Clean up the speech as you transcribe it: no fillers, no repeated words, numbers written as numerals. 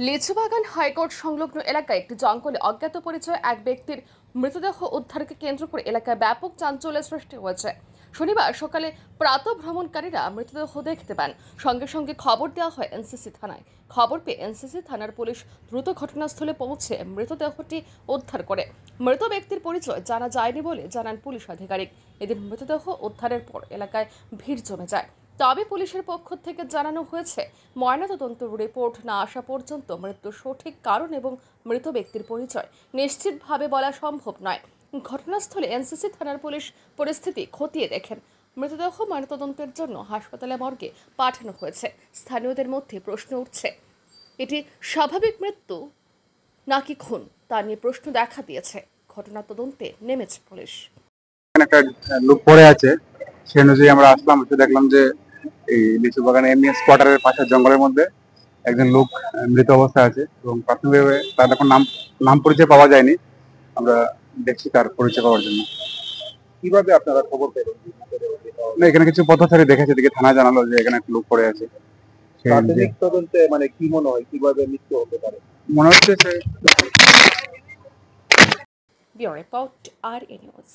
Lichubagan high court সংলগ্ন এলাকায় একটি জঙ্গলে অজ্ঞাত পরিচয় এক ব্যক্তির মৃতদেহ উদ্ধারকে কেন্দ্র করে এলাকায় ব্যাপক চাঞ্চল্যের সৃষ্টি হয়েছে। শনিবার সকালে প্রাতঃভ্রমণকারীরা মৃতদেহ দেখতে পান। সঙ্গে সঙ্গে খবর দেওয়া হয় এনসিসি থানায়। খবর পেয়ে এনসিসি থানার পুলিশ দ্রুত ঘটনাস্থলে পৌঁছে মৃতদেহটি উদ্ধার করে। মৃত ব্যক্তির পরিচয় জানা যায়নি বলে জানান পুলিশ আধিকারিক। এদিন মৃতদেহ উদ্ধারের পর এলাকায় ভিড় জমে যায়। তবে পুলিশের পক্ষ থেকে জানানো হয়েছে, ময়নাতদন্ত রিপোর্ট না আসা পর্যন্ত মৃত্যুর সঠিক কারণ এবং মৃত ব্যক্তির পরিচয় নিশ্চিতভাবে বলা সম্ভব নয়। ঘটনাস্থলে এনসিসি থানার পুলিশ পরিস্থিতি খতিয়ে দেখেন। মৃতদেহ ময়নাতদন্তের জন্য হাসপাতালে মর্গে পাঠানো হয়েছে। স্থানীয়দের মধ্যে প্রশ্ন উঠছে, এটি স্বাভাবিক মৃত্যু নাকি খুন, তা নিয়ে প্রশ্ন দেখা দিয়েছে। ঘটনা তদন্তে নেমেছে পুলিশ। একটা লোক পড়ে আছে, সেই অনুযায়ী আমরা আসলাম, এসে দেখলাম যে এই লিচু বাগানে এমএস কোয়ার্টারের পাশের জঙ্গলের মধ্যে একজন লোক মৃত অবস্থায় আছে এবং প্রাথমিকভাবে তার এখন নাম পরিচয় পাওয়া যায়নি। আমরা দেখছি তার পরিচয় পাওয়ার জন্য। কিভাবে আপনারা খবর পেলেন? না, এখানে কিছু পথচারী দেখেছে, দিকে থানায় জানালো যে এখানে একটা লোক পড়ে আছে। সেই প্রাথমিক তদন্তে মানে কি মনে হয় কিভাবে মৃত্যু হতে পারে? মনে হচ্ছে সে ব্যুরো রিপোর্ট আর নিউজ।